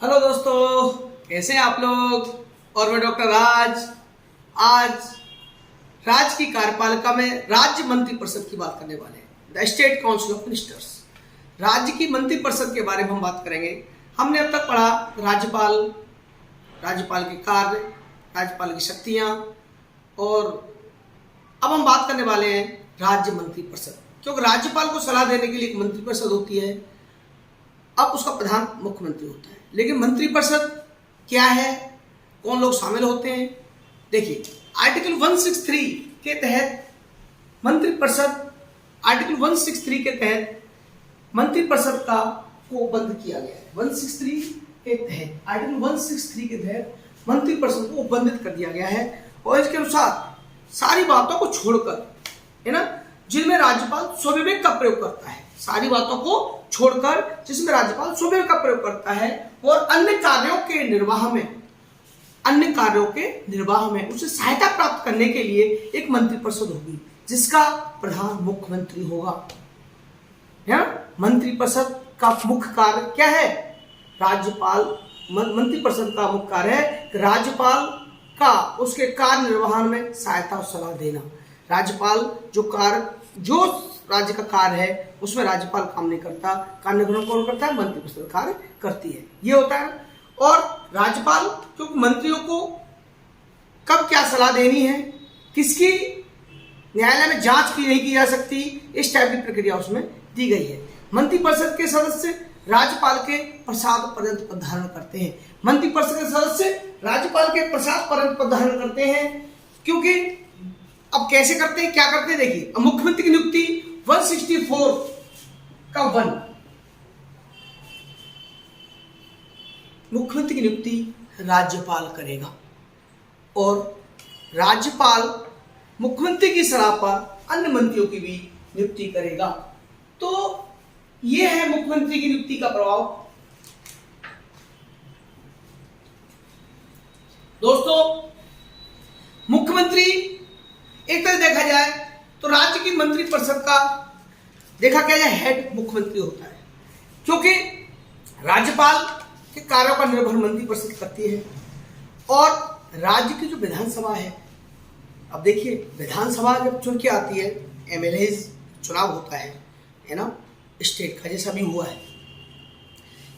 Hello दोस्तों, कैसे हैं आप लोग। और मैं डॉक्टर राज। आज राज्य की कार्यपालिका में राज्य मंत्रिपरिषद की बात करने वाले हैं, the state council of ministers. राज्य की मंत्रिपरिषद के बारे में हम बात करेंगे। हमने अब तक पढ़ा राज्यपाल, राज्यपाल के कार्य, राज्यपाल की शक्तियां, और अब हम बात करने वाले हैं राज्य मंत्रिपरिषद। क्योंकि राज्यपाल को सलाह देने के लिए एक मंत्रिपरिषद होती है, अब उसका प्रधान मुख्यमंत्री होता है। लेकिन मंत्रिपरिषद क्या है, कौन लोग शामिल होते हैं, देखिए आर्टिकल 163 के तहत मंत्रिपरिषद, आर्टिकल 163 के तहत मंत्रिपरिषद का को बंद किया गया है। 163 के तहत, आर्टिकल 163 के तहत मंत्रिपरिषद को बंधित कर दिया गया है। और इसके अनुसार सारी बातों को छोड़कर, है ना, जिनमें राज्यपाल स्वविवेक का प्रयोग करता है, सारी बातों को छोड़कर जिसमें राज्यपाल स्वविवेक का प्रयोग करता है, और अन्य कार्यों के निर्वाह में उसे सहायता प्राप्त करने के लिए एक मंत्रिपरिषद होगी, जिसका प्रधान मुख्यमंत्री होगा। मंत्रिपरिषद का मुख्य कार्य क्या है, राज्यपाल, मंत्रिपरिषद का मुख्य कार्य है राज्यपाल का उसके कार्य निर्वहन में सहायता और सलाह देना। राज्यपाल जो राज्य का कार्य है उसमें राज्यपाल काम नहीं करता, कार्य निर्वहन कौन करता है, मंत्रिपरिषद कार्य करती है, ये होता है। और राज्यपाल क्योंकि मंत्रियों को कब क्या सलाह देनी है, किसकी न्यायालय में जांच की नहीं की जा सकती, इस टाइप की प्रक्रिया उसमें दी गई है। मंत्रिपरिषद के सदस्य राज्यपाल के प्रसाद पर्यंत पद धारण करते हैं। मंत्रिपरिषद के सदस्य राज्यपाल के प्रसाद पर्यंत पद धारण करते हैं। क्योंकि अब कैसे करते हैं, क्या करते हैं, देखिए मुख्यमंत्री की नियुक्ति 164 का 1, मुख्यमंत्री की नियुक्ति राज्यपाल करेगा, और राज्यपाल मुख्यमंत्री की सलाह पर अन्य मंत्रियों की भी नियुक्ति करेगा। तो यह है मुख्यमंत्री की नियुक्ति का प्रभाव। दोस्तों, मुख्यमंत्री एक तरह देखा जाए तो राज्य की मंत्रिपरिषद का देखा क्या जाए हेड मुख्यमंत्री होता है, क्योंकि राज्यपाल के कार्यों का निर्वहन मंत्रिपरिषद करती है। और राज्य की जो विधानसभा है, अब देखिए विधानसभा जब चुन के आती है, एमएलएज चुनाव होता है ना, स्टेट का जैसा भी हुआ है,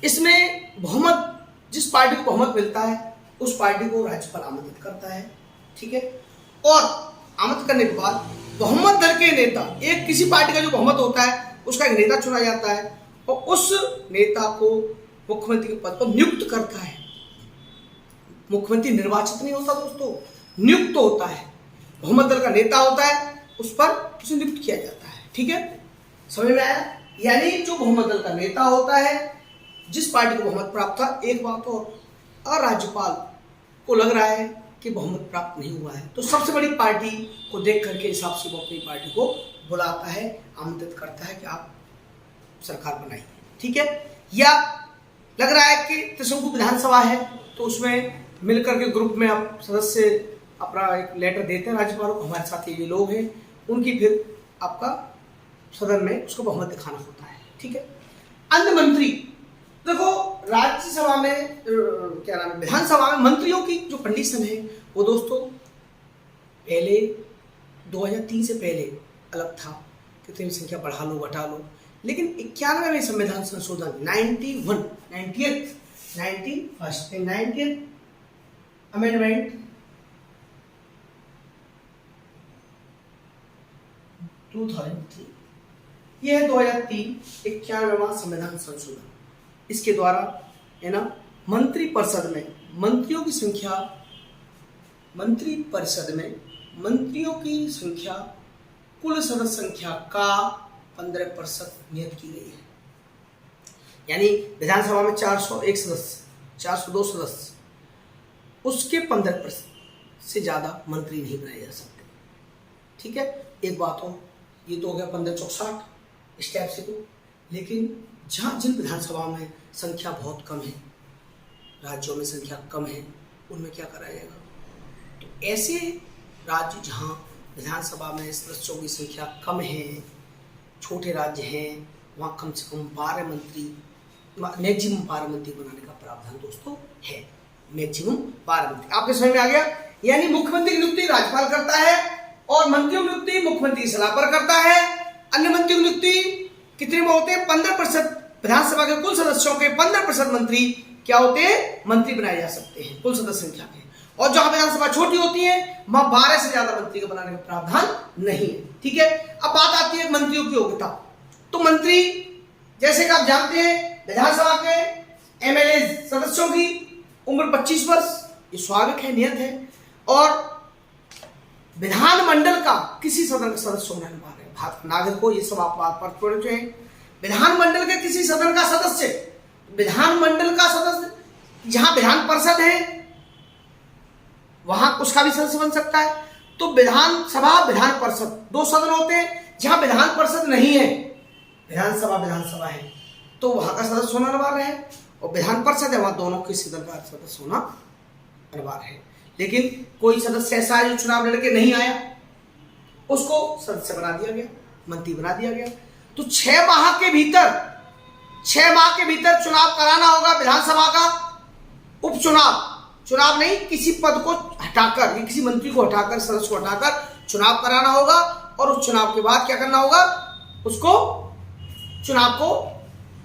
इसमें बहुमत, जिस पार्टी को बहुमत मिलता है उस पार्टी को राज्यपाल आमंत्रित करता है, ठीक है। और आमंत्रित करने के बाद बहुमत दल के नेता, एक किसी पार्टी का जो बहुमत होता है उसका एक नेता चुना जाता है, और उस नेता को मुख्यमंत्री के पद पर नियुक्त करता है। मुख्यमंत्री निर्वाचित नहीं होता दोस्तों, नियुक्त होता है। बहुमत दल का नेता होता है, उस पर उसे नियुक्त किया जाता है, ठीक है, समझ में आया। यानी जो बहुमत दल का नेता होता है, जिस पार्टी को बहुमत प्राप्त था, एक बात और राज्यपाल को लग रहा है कि बहुमत प्राप्त नहीं हुआ है, तो सबसे बड़ी पार्टी को देख करके हिसाब से वो अपनी पार्टी को बुलाता है, आमंत्रित करता है कि आप सरकार बनाइए, ठीक है। या लग रहा है कि त्रिशंकु विधानसभा है, तो उसमें मिलकर के ग्रुप में आप सदस्य अपना एक लेटर देते हैं राज्यपाल को, हमारे साथ ये लोग हैं, उनकी फिर आपका सदन में उसको बहुमत दिखाना होता है, ठीक है। अन्य मंत्री, देखो राज्यसभा में क्या नाम है, विधानसभा में मंत्रियों की जो कंडीशन है वो दोस्तों पहले 2003 से पहले अलग था, कितनी संख्या बढ़ा लो घटा लो, लेकिन 91वें संविधान संशोधन 90th अमेंडमेंट 2003, यह है 2003 91वां संविधान संशोधन। इसके द्वारा, है ना, मंत्रिपरिषद में मंत्रियों की संख्या, मंत्रिपरिषद में मंत्रियों की संख्या कुल सदस्य संख्या का 15% नियत की गई है। यानी विधानसभा में 401 सदस्य, 402 सदस्य, उसके 15% से ज्यादा मंत्री नहीं बनाए जा सकते, ठीक है। एक बात हो, ये तो हो गया 15 चौक 60 इस टाइप से। तो लेकिन जहाँ जिन विधानसभा में संख्या बहुत कम है, राज्यों में संख्या कम है, उनमें क्या कराया जाएगा, तो ऐसे राज्य जहाँ विधानसभा में सदस्यों की संख्या कम है, छोटे राज्य हैं, वहाँ कम से कम 12 मंत्री, मैक्सिमम 12 मंत्री बनाने का प्रावधान दोस्तों है। मैक्सिमम 12 मंत्री। आपके समझ में आ गया? यानी मुख्यमंत्री की नियुक्ति राज्यपाल करता है और मंत्रियों की नियुक्ति मुख्यमंत्री की सलाह पर करता है। अन्य मंत्रियों की नियुक्ति कितने में होते हैं? 15%। विधानसभा के कुल सदस्यों के 15% मंत्री क्या होते हैं? मंत्री बनाए जा सकते हैं कुल सदस्य संख्या के। और जहां विधानसभा छोटी होती है वहां 12 से ज्यादा मंत्री को बनाने का प्रावधान नहीं है। ठीक है। अब बात आती है मंत्रियों की योग्यता। तो मंत्री जैसे कि आप जानते हैं विधानसभा के एमएलए सदस्यों की उम्र 25 वर्ष, ये स्वाभाविक है, नियत है। और विधानमंडल का किसी सदन का सदस्य होना अनिवार्य है। भारत नागरिक को ये सब आप बात पर पढ़ चुके हैं। विधानमंडल के किसी सदन का सदस्य, विधानमंडल का सदस्य जहां विधान परिषद है वहां उसका भी सदस्य बन सकता है। तो विधानसभा विधान परिषद 2 सदन होते हैं। जहां विधान परिषद नहीं है, विधानसभा है, तो वहां का सदस्य होना अनिवार्य है। और विधान परिषद है वहां दोनों के सदन का सदस्य होना अनिवार्य है। लेकिन कोई सदस्य ऐसा है जो चुनाव लड़के नहीं आया, उसको सदस्य बना दिया गया, मंत्री बना दिया गया। तो 6 माह के भीतर चुनाव कराना होगा विधानसभा का। चुनाव नहीं, किसी पद को हटाकर, किसी मंत्री को हटाकर, सदस्य को हटाकर चुनाव कराना होगा। और उस चुनाव के बाद क्या करना होगा? उसको चुनाव को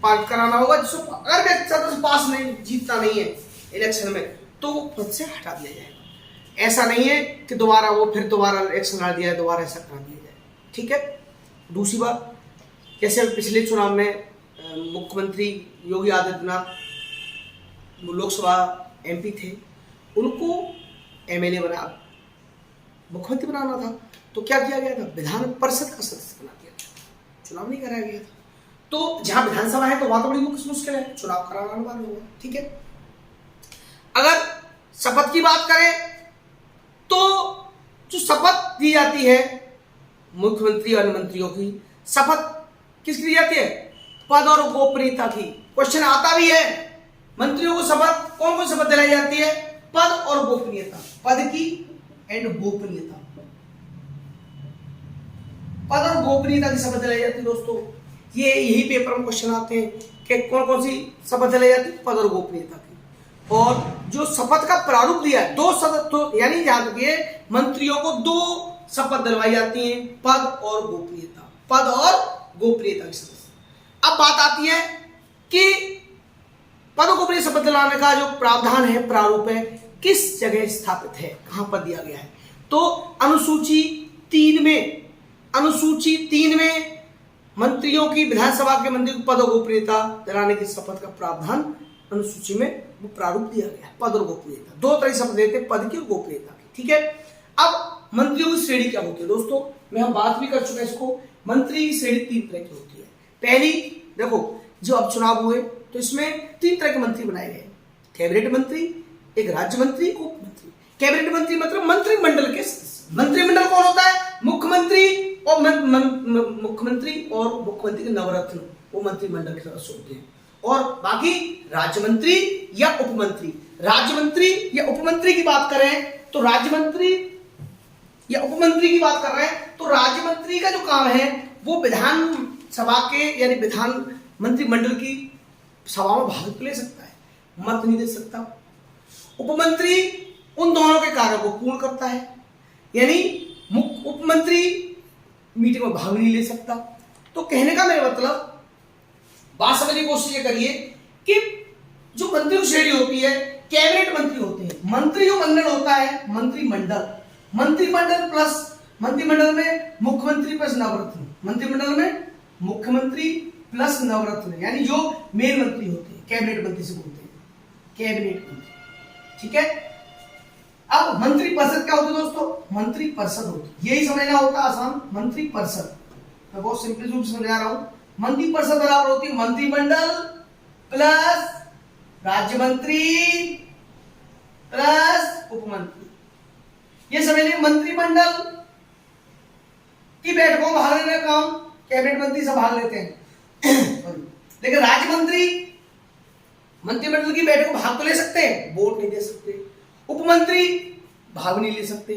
पारित कराना होगा। जिसको अगर सदस्य पास नहीं, जीतता नहीं है इलेक्शन में, तो वो पद से हटा दिया जाएगा। ऐसा नहीं है कि दोबारा इलेक्शन लड़ दिया है, दोबारा ऐसा करा दिया जाए। ठीक है। दूसरी बात, जैसे पिछले चुनाव में मुख्यमंत्री योगी आदित्यनाथ लोकसभा एमपी थे, उनको एमएलए बना, मुख्यमंत्री बनाना था, तो क्या किया गया था? विधान परिषद का सदस्य बना दिया गया, चुनाव नहीं कराया गया था। तो जहां विधानसभा है तो वहां तो बड़ी मुश्किल है, चुनाव कराना अनिवार्य होगा। ठीक है। अगर शपथ की बात करें तो जो शपथ दी जाती है मुख्यमंत्री और मंत्रियों की, शपथ किसकी दी जाती है? पद और गोपनीयता की। क्वेश्चन आता भी है, मंत्रियों को शपथ, कौन कौन शपथ दिलाई जाती है? पद और गोपनीयता, पद की एंड गोपनीयता, पद और गोपनीयता की शपथ दिलाई जाती है दोस्तों। ये यही पेपर में क्वेश्चन आते हैं कि कौन कौन सी शपथ दिलाई जाती है? पद और गोपनीयता की। और जो शपथ का प्रारूप दिया है, 2 शपथ, तो यानी याद रखिए मंत्रियों को 2 शपथ दिलवाई जाती हैं, पद और गोपनीयता, पद और गोपनीयता की शपथ। अब बात आती है कि पद और गोपनीय शपथ दिलाने का जो प्रावधान है, प्रारूप है, किस जगह स्थापित है, कहां पर दिया गया है? तो अनुसूची 3 में मंत्रियों की, विधानसभा के मंत्री को पद और गोपनीयता दिलाने की शपथ का प्रावधान अनुसूची में वो प्रारूप दिया गया है। पद और गोपनीयता 2 तरह की शपथ देते हैं, पद की और गोपनीयता की। ठीक है। अब मंत्रियों की श्रेणी क्या होती है दोस्तों? मैं हम बात भी कर चुके हैं इसको। मंत्री की श्रेणी 3 तरह की होती है। पहली, देखो जो अब चुनाव हुए तो इसमें 3 तरह के मंत्री बनाए गए। कैबिनेट मंत्री, एक राज्य मंत्री, उप मंत्री। कैबिनेट मंत्री मतलब मंत्रिमंडल के सदस्य। मंत्रिमंडल कौन होता है? मुख्यमंत्री और मुख्यमंत्री के नवरत्न, वो मंत्रिमंडल के सदस्य होते हैं। और बाकी राज्य मंत्री या उपमंत्री, राज्यमंत्री या उपमंत्री की बात करें तो राज्यमंत्री या उपमंत्री की बात कर रहे हैं तो राज्यमंत्री का जो काम है वो विधानसभा के यानी विधान मंत्रिमंडल की सभा में भाग ले सकता है, मत नहीं दे सकता। उपमंत्री उन दोनों के कार्यों को पूर्ण करता है, यानी उपमंत्री मीटिंग में भाग नहीं ले सकता। तो कहने का मेरा मतलब, बात समझने की कोशिश करिए कि जो मंत्री की श्रेणी होती है, कैबिनेट मंत्री होते हैं, मंत्री जो मंडल होता है मंत्रिमंडल, मंत्रिमंडल में मुख्यमंत्री प्लस नवरत्न, मंत्रिमंडल में मुख्यमंत्री प्लस नवरत्न, यानी जो मेन मंत्री होते हैं, कैबिनेट मंत्री से बोलते हैं, कैबिनेट मंत्री। ठीक है। अब मंत्री परिषद क्या होती है दोस्तों? मंत्री परिषद होती है, यही समझना होता है आसान। मंत्री परिषद मैं बहुत सिंपल रूप से समझा रहा हूं। मंत्री परिषद बराबर होती है मंत्रिमंडल प्लस राज्य मंत्री प्लस उपमंत्री। ये समझिए मंत्रिमंडल की बैठकों में भाग लेने का काम कैबिनेट मंत्री से भाग लेते हैं लेकिन राज्य मंत्री मंत्रिमंडल की बैठक में भाग तो ले सकते हैं, वोट नहीं दे सकते। उपमंत्री भाग नहीं ले सकते,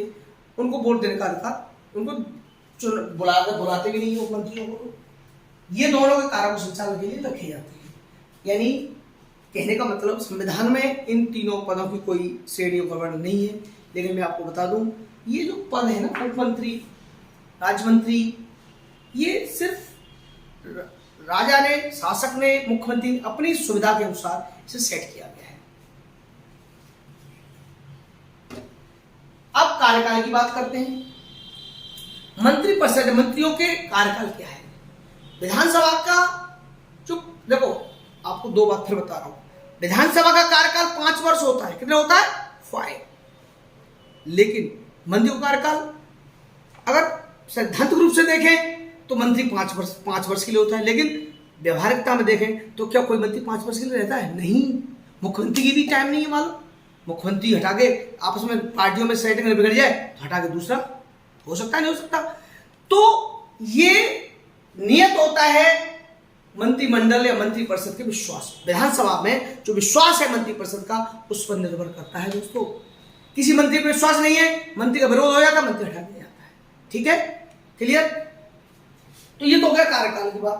उनको वोट देने का अधिकार, उनको बुलाते भी नहीं उपमंत्रियों को। ये दोनों के कार्यों को संचालन के लिए रखे जाते हैं। यानी कहने का मतलब संविधान में इन तीनों पदों की कोई श्रेणी का वर्णन नहीं है, लेकिन मैं आपको बता दूं ये जो पद है ना, मुख्यमंत्री, राज्यमंत्री, ये सिर्फ राजा ने, शासक ने, मुख्यमंत्री अपनी सुविधा के अनुसार इसे सेट किया गया है। अब कार्यकाल की बात करते हैं। मंत्रिपरिषद, मंत्रियों के कार्यकाल क्या है? विधानसभा का जो, देखो आपको दो बात फिर बता रहा हूं, विधानसभा का कार्यकाल 5 वर्ष होता है। कितना होता है? 5। लेकिन मंत्रियों का कार्यकाल अगर सैद्धांतिक रूप से देखें तो मंत्री 5 वर्ष के लिए होता है, लेकिन व्यवहारिकता में देखें तो क्या कोई मंत्री 5 वर्ष के लिए रहता है? नहीं। मुख्यमंत्री की भी टाइम नहीं है मालूम। मुख्यमंत्री हटा के आपस में पार्टियों में सेटिंग बिगड़ जाए तो हटा के दूसरा हो सकता है, नहीं हो सकता। तो ये नियत होता है मंत्रिमंडल या मंत्रिपरिषद के विश्वास। विधानसभा में जो विश्वास है मंत्रिपरिषद का, उस पर निर्भर करता है दोस्तों। किसी मंत्री पर विश्वास नहीं है, मंत्री का विरोध हो जाता है, मंत्री हटा दिया जाता है। ठीक है, क्लियर? तो ये तो हो गया कार्यकाल की बात।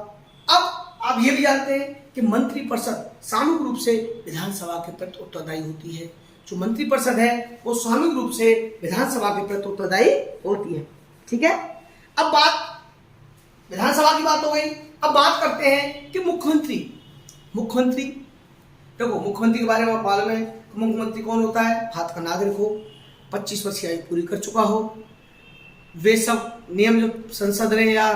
अब आप ये भी जानते हैं कि मंत्रिपरिषद सामूहिक रूप से विधानसभा के प्रति उत्तरदायी होती है। जो मंत्रिपरिषद है वो सामूहिक रूप से विधानसभा के प्रति उत्तरदायी होती है। ठीक है, अब बात विधानसभा की बात हो गई। अब बात करते हैं कि मुख्यमंत्री। देखो, मुख्यमंत्री के बारे में मालूम है। मुख्यमंत्री कौन होता है? भारत का नागरिक हो, 25 वर्ष की आयु पूरी कर चुका हो, वे सब नियम जो संसद ने या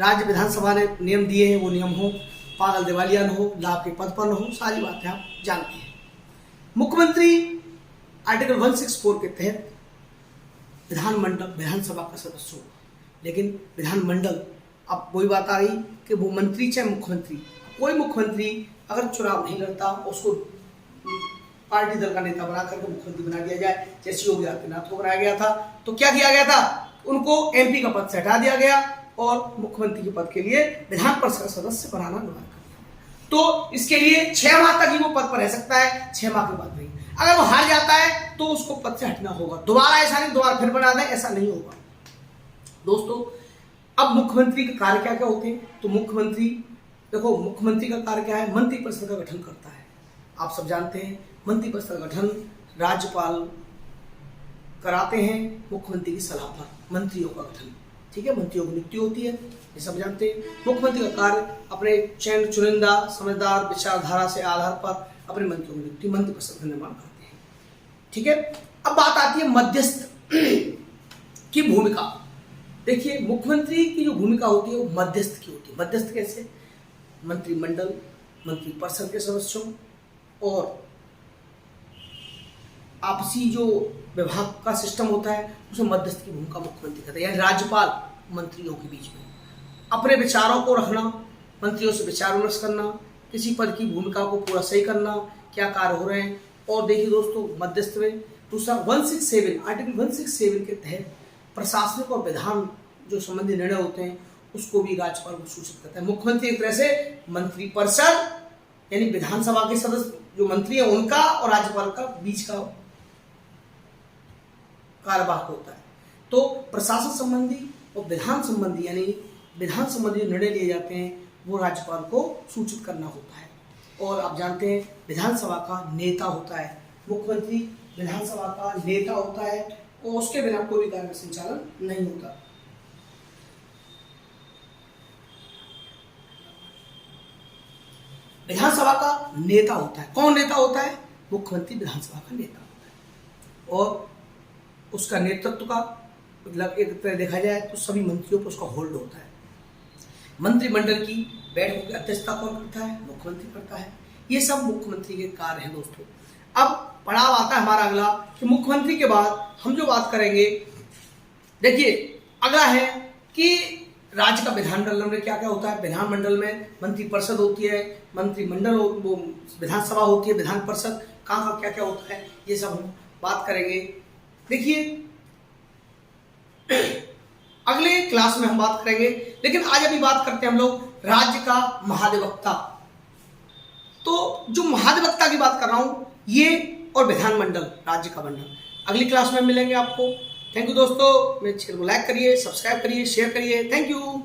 राज्य विधानसभा ने नियम दिए हैं वो नियम हो, पागल दिवालिया न हो, लाभ के पद पर न हो, सारी बातें आप जानते हैं। मुख्यमंत्री आर्टिकल 164 के तहत विधानमंडल, विधानसभा का सदस्य होगा। लेकिन विधानमंडल, अब वही बात आ गई कि वो मंत्री चाहे मुख्यमंत्री, कोई मुख्यमंत्री अगर चुनाव नहीं लड़ता, उसको पार्टी दल का नेता बना करके मुख्यमंत्री बना दिया जाए, जैसे योगी आदित्यनाथ को बनाया गया था, तो क्या किया गया था? उनको एमपी का पद से हटा दिया गया और मुख्यमंत्री के पद के लिए विधान परिषद सदस्य बनाना अनिवार्य कर दिया। तो इसके लिए 6 माह तक ही वो पद पर रह सकता है, 6 माह के बाद नहीं। अगर वो हार जाता है तो उसको पद से हटना होगा। दोबारा ऐसा नहीं दोबारा फिर बना दें, ऐसा नहीं होगा दोस्तों। अब मुख्यमंत्री का कार्य क्या क्या होते हैं? तो मुख्यमंत्री, देखो मुख्यमंत्री का कार्य क्या है? मंत्रिपरिषद का गठन करता है। आप सब जानते हैं मंत्रिपरिषद का गठन राज्यपाल कराते हैं मुख्यमंत्री की सलाह पर, मंत्रियों का गठन। ठीक है, मंत्रियों की नियुक्ति होती है, ये सब जानते हैं। मुख्यमंत्री का कार्य अपने चुनिंदा समझदार विचारधारा से आधार पर अपने मंत्रियों की नियुक्ति, मंत्रिपरिषद का निर्माण करते हैं। ठीक है, अब बात आती है मध्यस्थ की भूमिका। देखिए, मुख्यमंत्री की जो भूमिका होती है वो मध्यस्थ की होती है। मध्यस्थ कैसे? मंत्रिमंडल, मंत्रिपरिषद के सदस्यों और आपसी जो विभाग का सिस्टम होता है उसमें मध्यस्थ की भूमिका मुख्यमंत्री करता है। यानी राज्यपाल मंत्रियों के बीच में अपने विचारों को रखना, मंत्रियों से विचार विमर्श करना, किसी पद की भूमिका को पूरा सही करना, क्या कार्य हो रहे हैं। और देखिए दोस्तों, मध्यस्थ में दूसरा 167 आर्टिकल 167 के तहत प्रशासनिक और विधान जो संबंधी निर्णय होते हैं उसको भी राज्यपाल को सूचित करता है। मुख्यमंत्री एक तरह से मंत्रिपरिषद यानी विधानसभा के सदस्य जो मंत्री है उनका और राज्यपाल का बीच का कार्यवाहक होता है। तो प्रशासन संबंधी और विधान संबंधी यानी विधान संबंधी निर्णय लिए जाते हैं वो राज्यपाल को सूचित करना होता है। और आप जानते हैं विधानसभा का नेता होता है मुख्यमंत्री, विधानसभा का नेता होता है और उसके बिना कोई भी कार्य संचालन नहीं होता। विधानसभा का नेता होता है। कौन नेता होता है? मुख्यमंत्री विधानसभा का नेता होता है और उसका नेतृत्व का मतलब एक तरह देखा जाए तो सभी मंत्रियों पर उसका होल्ड होता है। मंत्रिमंडल की बैठकों की अध्यक्षता कौन करता है? मुख्यमंत्री करता है। ये सब मुख्यमंत्री के कार्य हैं दोस्तों। अब पड़ाव आता है हमारा अगला कि मुख्यमंत्री के बाद हम जो बात करेंगे, देखिए अगला है कि राज्य का विधानमंडल में क्या क्या होता है। विधानमंडल में मंत्रिपरिषद होती है, मंत्रिमंडल वो विधानसभा होती है, विधान परिषद कहाँ क्या क्या होता है, ये सब हम बात करेंगे। देखिए अगले क्लास में हम बात करेंगे, लेकिन आज अभी बात करते हैं हम लोग राज्य का महाधिवक्ता। तो जो महाधिवक्ता की बात कर रहा हूं ये और विधानमंडल राज्य का मंडल अगली क्लास में मिलेंगे आपको। थैंक यू दोस्तों, मेरे चैनल को लाइक करिए, सब्सक्राइब करिए, शेयर करिए। Thank you.